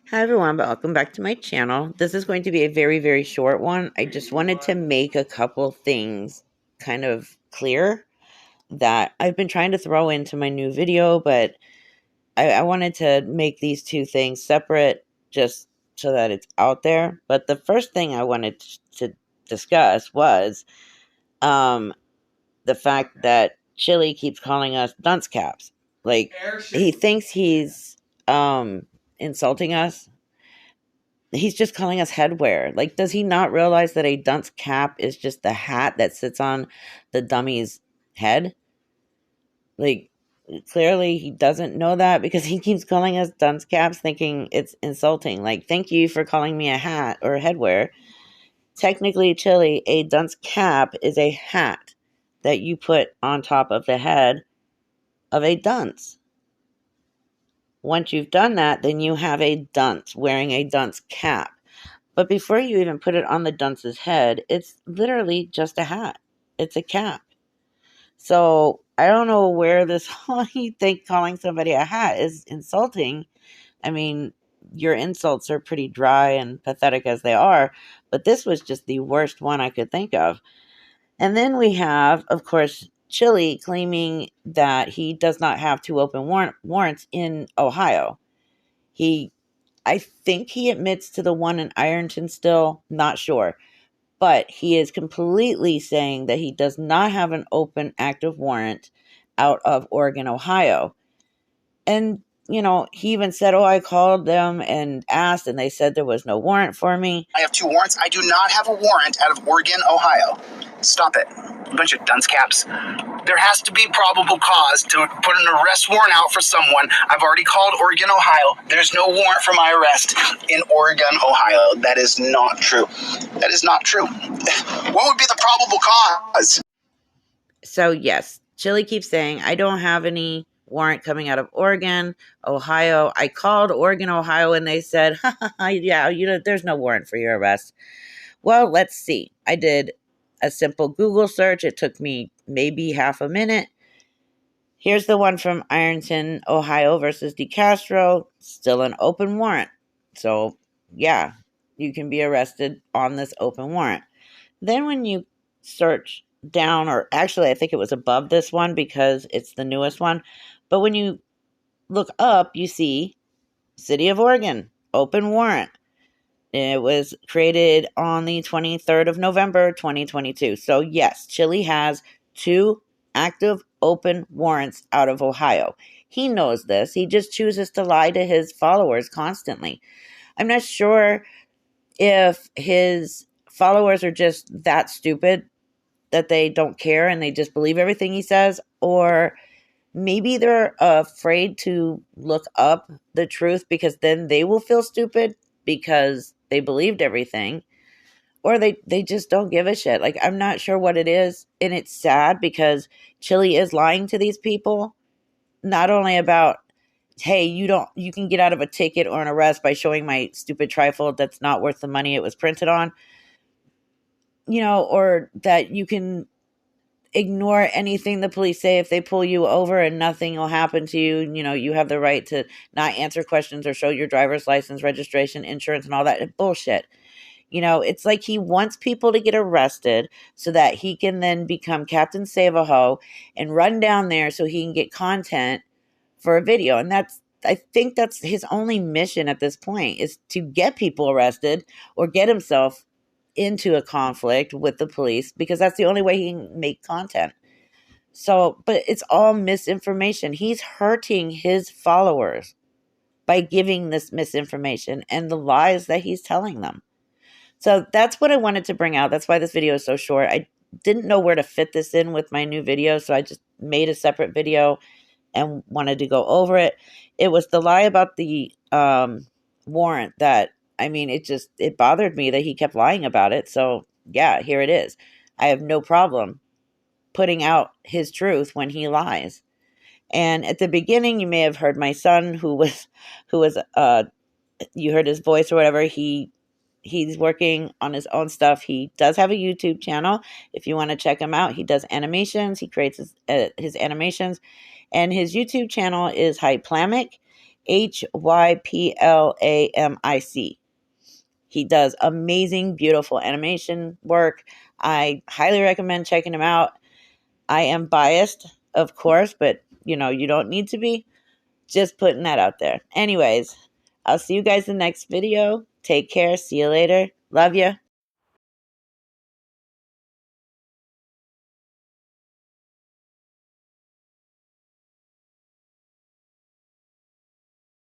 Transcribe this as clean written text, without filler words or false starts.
Hi everyone, welcome back to my channel. This is going to be a very, very short one. I just wanted to make a couple things kind of clear that I've been trying to throw into my new video, but I wanted to make these two things separate just so that it's out there. But the first thing I wanted to discuss was the fact that Chilli keeps calling us dunce caps. Like, he thinks he's insulting us. He's just calling us headwear. Like, does he not realize that a dunce cap is just the hat that sits on the dummy's head? Like, clearly he doesn't know that because he keeps calling us dunce caps thinking it's insulting. Like, thank you for calling me a hat or headwear. Technically, Chilli, a dunce cap is a hat that you put on top of the head of a dunce. Once you've done that, then you have a dunce wearing a dunce cap. But before you even put it on the dunce's head, it's literally just a hat. It's a cap. So I don't know where this you think calling somebody a hat is insulting. I mean, your insults are pretty dry and pathetic as they are, but this was just the worst one I could think of. And then we have, of course, Chilli claiming that he does not have two open warrants in Ohio. I think he admits to the one in Ironton still, not sure. But he is completely saying that he does not have an open active warrant out of Oregon, Ohio. And, he even said, I called them and asked, and they said there was no warrant for me. I have two warrants. I do not have a warrant out of Oregon, Ohio. Stop it. A bunch of dunce caps. There has to be probable cause to put an arrest warrant out for someone. I've already called Oregon, Ohio. There's no warrant for my arrest in Oregon, Ohio. That is not true. That is not true. What would be the probable cause? So, yes, Chilli keeps saying, I don't have any warrant coming out of Oregon, Ohio. I called Oregon, Ohio, and they said, yeah, there's no warrant for your arrest. Well, let's see. I did a simple Google search. It took me maybe half a minute. Here's the one from Ironton, Ohio versus DeCastro. Still an open warrant. So, yeah, you can be arrested on this open warrant. Then when you search down, or actually I think it was above this one because it's the newest one, but when you look up, you see City of Oregon, open warrant. It was created on the 23rd of November, 2022. So yes, Chilli has two active open warrants out of Ohio. He knows this. He just chooses to lie to his followers constantly. I'm not sure if his followers are just that stupid that they don't care and they just believe everything he says, or maybe they're afraid to look up the truth because then they will feel stupid because they believed everything, or they just don't give a shit. Like, I'm not sure what it is, and it's sad because Chilli is lying to these people, not only about, hey, you can get out of a ticket or an arrest by showing my stupid trifold that's not worth the money it was printed on, or that you can ignore anything the police say if they pull you over and nothing will happen to you. You have the right to not answer questions or show your driver's license, registration, insurance, and all that bullshit. It's like he wants people to get arrested so that he can then become Captain Save-A-Ho and run down there so he can get content for a video. And I think that's his only mission at this point, is to get people arrested or get himself into a conflict with the police, because that's the only way he can make content. So, but it's all misinformation. He's hurting his followers by giving this misinformation and the lies that he's telling them. So that's what I wanted to bring out. That's why this video is so short. I didn't know where to fit this in with my new video, so I just made a separate video and wanted to go over it. It was the lie about the warrant that, it bothered me that he kept lying about it. So yeah, here it is. I have no problem putting out his truth when he lies. And at the beginning, you may have heard my son, who was, you heard his voice or whatever. He's working on his own stuff. He does have a YouTube channel. If you want to check him out, he does animations. He creates his animations, and his YouTube channel is Hyplamic. Hyplamic. He does amazing, beautiful animation work. I highly recommend checking him out. I am biased, of course, but you don't need to be. Just putting that out there. Anyways, I'll see you guys in the next video. Take care. See you later. Love ya.